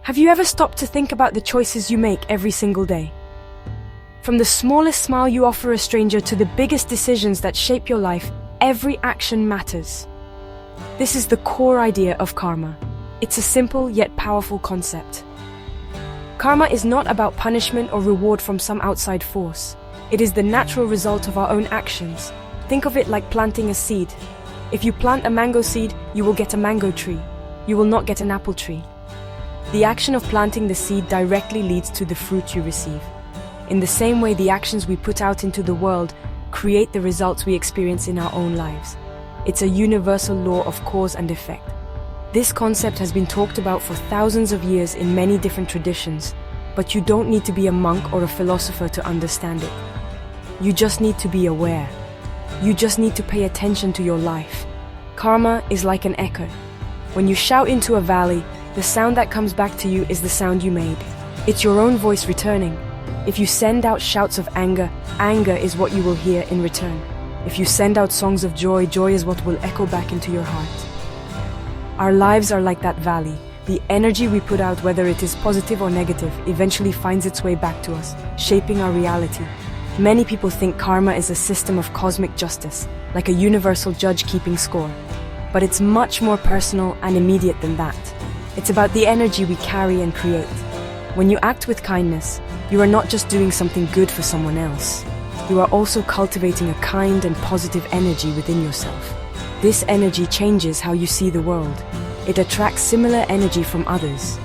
Have you ever stopped to think about the choices you make every single day? From the smallest smile you offer a stranger to the biggest decisions that shape your life, every action matters. This is the core idea of karma. It's a simple yet powerful concept. Karma is not about punishment or reward from some outside force. It is the natural result of our own actions. Think of it like planting a seed. If you plant a mango seed, you will get a mango tree. You will not get an apple tree. The action of planting the seed directly leads to the fruit you receive. In the same way, the actions we put out into the world create the results we experience in our own lives. It's a universal law of cause and effect. This concept has been talked about for thousands of years in many different traditions, but you don't need to be a monk or a philosopher to understand it. You just need to be aware. You just need to pay attention to your life. Karma is like an echo. When you shout into a valley, the sound that comes back to you is the sound you made. It's your own voice returning. If you send out shouts of anger, anger is what you will hear in return. If you send out songs of joy, joy is what will echo back into your heart. Our lives are like that valley. The energy we put out, whether it is positive or negative, eventually finds its way back to us, shaping our reality. Many people think karma is a system of cosmic justice, like a universal judge keeping score. But it's much more personal and immediate than that. It's about the energy we carry and create. When you act with kindness, you are not just doing something good for someone else. You are also cultivating a kind and positive energy within yourself. This energy changes how you see the world. It attracts similar energy from others.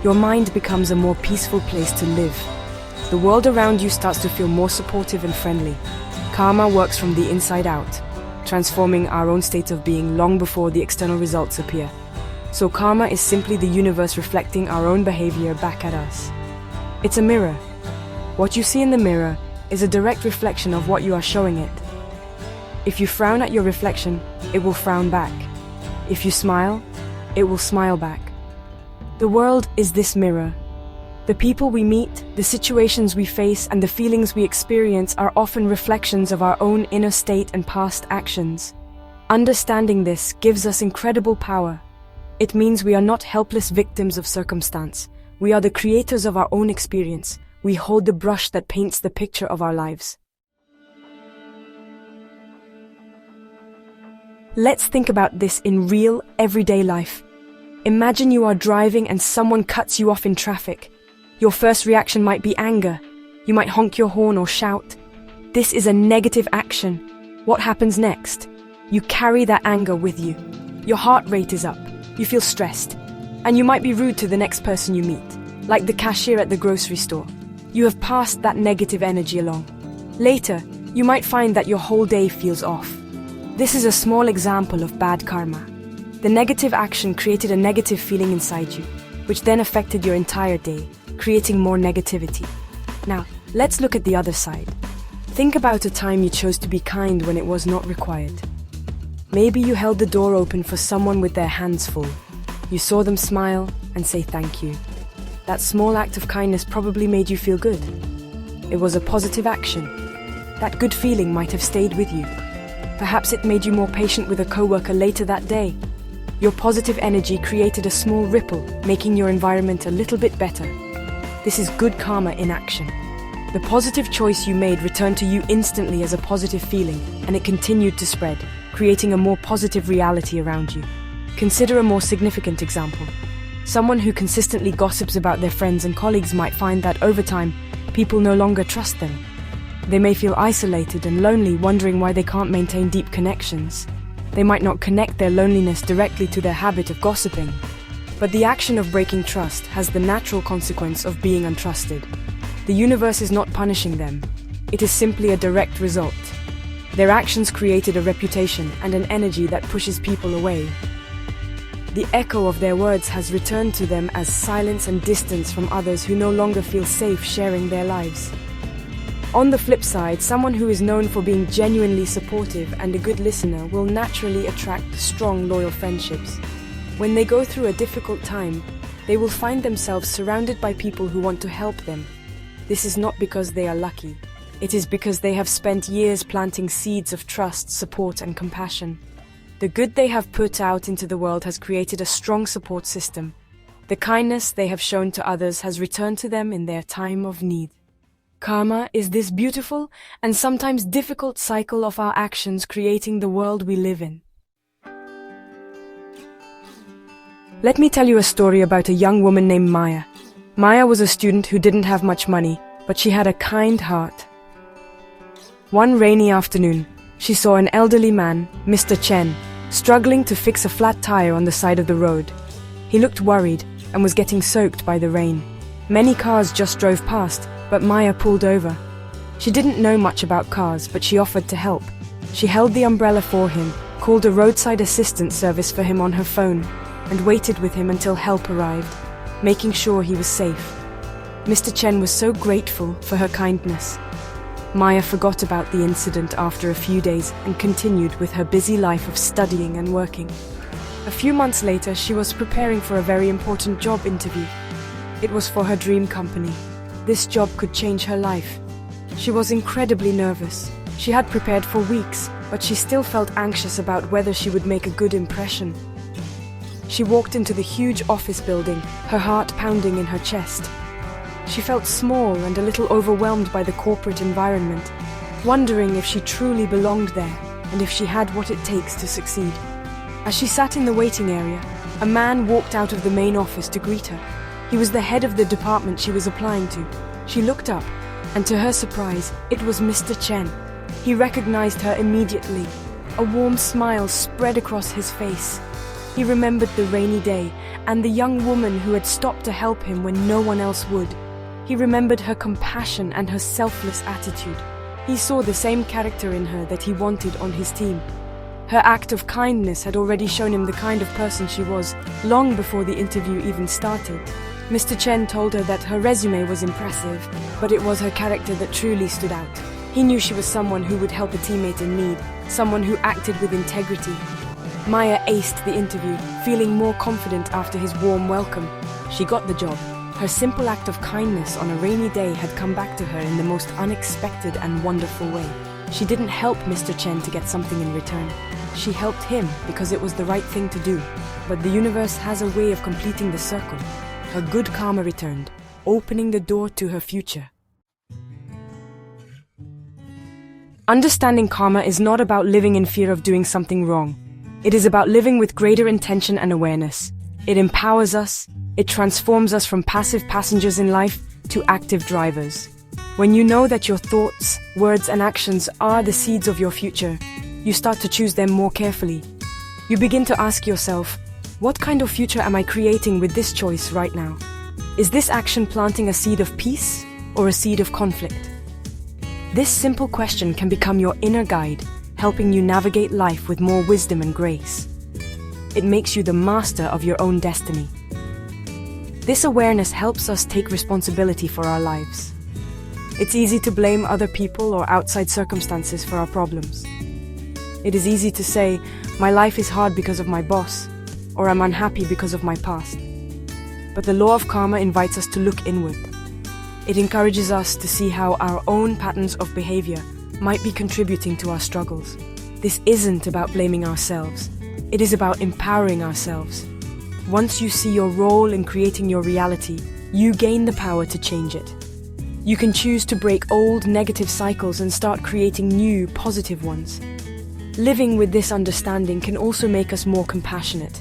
Your mind becomes a more peaceful place to live. The world around you starts to feel more supportive and friendly. Karma works from the inside out, transforming our own state of being long before the external results appear. So karma is simply the universe reflecting our own behavior back at us. It's a mirror. What you see in the mirror is a direct reflection of what you are showing it. If you frown at your reflection, it will frown back. If you smile, it will smile back. The world is this mirror. The people we meet, the situations we face, and the feelings we experience are often reflections of our own inner state and past actions. Understanding this gives us incredible power. It means we are not helpless victims of circumstance. We are the creators of our own experience. We hold the brush that paints the picture of our lives. Let's think about this in real, everyday life. Imagine you are driving and someone cuts you off in traffic. Your first reaction might be anger. You might honk your horn or shout. This is a negative action. What happens next? You carry that anger with you. Your heart rate is up. You feel stressed. And you might be rude to the next person you meet, like the cashier at the grocery store. You have passed that negative energy along. Later, you might find that your whole day feels off. This is a small example of bad karma. The negative action created a negative feeling inside you, which then affected your entire day, creating more negativity. Now, let's look at the other side. Think about a time you chose to be kind when it was not required. Maybe you held the door open for someone with their hands full. You saw them smile and say thank you. That small act of kindness probably made you feel good. It was a positive action. That good feeling might have stayed with you. Perhaps it made you more patient with a coworker later that day. Your positive energy created a small ripple, making your environment a little bit better. This is good karma in action. The positive choice you made returned to you instantly as a positive feeling, and it continued to spread, creating a more positive reality around you. Consider a more significant example. Someone who consistently gossips about their friends and colleagues might find that over time, people no longer trust them. They may feel isolated and lonely, wondering why they can't maintain deep connections. They might not connect their loneliness directly to their habit of gossiping. But the action of breaking trust has the natural consequence of being untrusted. The universe is not punishing them. It is simply a direct result. Their actions created a reputation and an energy that pushes people away. The echo of their words has returned to them as silence and distance from others who no longer feel safe sharing their lives. On the flip side, someone who is known for being genuinely supportive and a good listener will naturally attract strong, loyal friendships. When they go through a difficult time, they will find themselves surrounded by people who want to help them. This is not because they are lucky. It is because they have spent years planting seeds of trust, support, and compassion. The good they have put out into the world has created a strong support system. The kindness they have shown to others has returned to them in their time of need. Karma is this beautiful and sometimes difficult cycle of our actions creating the world we live in. Let me tell you a story about a young woman named Maya. Maya was a student who didn't have much money, but she had a kind heart. One rainy afternoon, she saw an elderly man, Mr. Chen, struggling to fix a flat tire on the side of the road. He looked worried and was getting soaked by the rain. Many cars just drove past, but Maya pulled over. She didn't know much about cars, but she offered to help. She held the umbrella for him, called a roadside assistance service for him on her phone, and waited with him until help arrived, making sure he was safe. Mr. Chen was so grateful for her kindness. Maya forgot about the incident after a few days and continued with her busy life of studying and working. A few months later, she was preparing for a very important job interview. It was for her dream company. This job could change her life. She was incredibly nervous. She had prepared for weeks, but she still felt anxious about whether she would make a good impression. She walked into the huge office building, her heart pounding in her chest. She felt small and a little overwhelmed by the corporate environment, wondering if she truly belonged there and if she had what it takes to succeed. As she sat in the waiting area, a man walked out of the main office to greet her. He was the head of the department she was applying to. She looked up, and to her surprise, it was Mr. Chen. He recognized her immediately. A warm smile spread across his face. He remembered the rainy day and the young woman who had stopped to help him when no one else would. He remembered her compassion and her selfless attitude. He saw the same character in her that he wanted on his team. Her act of kindness had already shown him the kind of person she was, long before the interview even started. Mr. Chen told her that her resume was impressive, but it was her character that truly stood out. He knew she was someone who would help a teammate in need, someone who acted with integrity. Maya aced the interview, feeling more confident after his warm welcome. She got the job. Her simple act of kindness on a rainy day had come back to her in the most unexpected and wonderful way. She didn't help Mr. Chen to get something in return. She helped him because it was the right thing to do. But the universe has a way of completing the circle. Her good karma returned, opening the door to her future. Understanding karma is not about living in fear of doing something wrong. It is about living with greater intention and awareness. It empowers us. It transforms us from passive passengers in life to active drivers. When you know that your thoughts, words, and actions are the seeds of your future, you start to choose them more carefully. You begin to ask yourself, what kind of future am I creating with this choice right now? Is this action planting a seed of peace or a seed of conflict? This simple question can become your inner guide, helping you navigate life with more wisdom and grace. It makes you the master of your own destiny. This awareness helps us take responsibility for our lives. It's easy to blame other people or outside circumstances for our problems. It is easy to say, my life is hard because of my boss, or I'm unhappy because of my past. But the law of karma invites us to look inward. It encourages us to see how our own patterns of behavior might be contributing to our struggles. This isn't about blaming ourselves. It is about empowering ourselves. Once you see your role in creating your reality, you gain the power to change it. You can choose to break old negative cycles and start creating new positive ones. Living with this understanding can also make us more compassionate.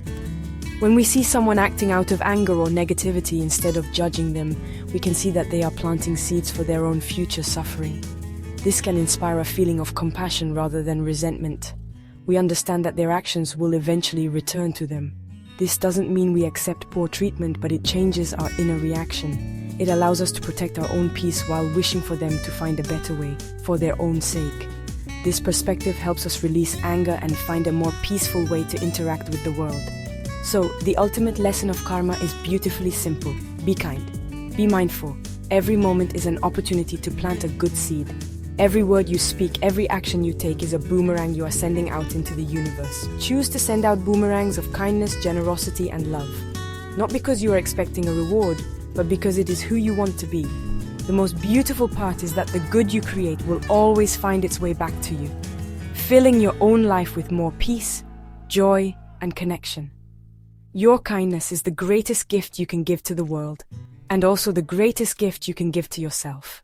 When we see someone acting out of anger or negativity instead of judging them, we can see that they are planting seeds for their own future suffering. This can inspire a feeling of compassion rather than resentment. We understand that their actions will eventually return to them. This doesn't mean we accept poor treatment, but it changes our inner reaction. It allows us to protect our own peace while wishing for them to find a better way, for their own sake. This perspective helps us release anger and find a more peaceful way to interact with the world. So, the ultimate lesson of karma is beautifully simple. Be kind. Be mindful. Every moment is an opportunity to plant a good seed. Every word you speak, every action you take is a boomerang you are sending out into the universe. Choose to send out boomerangs of kindness, generosity, and love. Not because you are expecting a reward, but because it is who you want to be. The most beautiful part is that the good you create will always find its way back to you, filling your own life with more peace, joy, and connection. Your kindness is the greatest gift you can give to the world, and also the greatest gift you can give to yourself.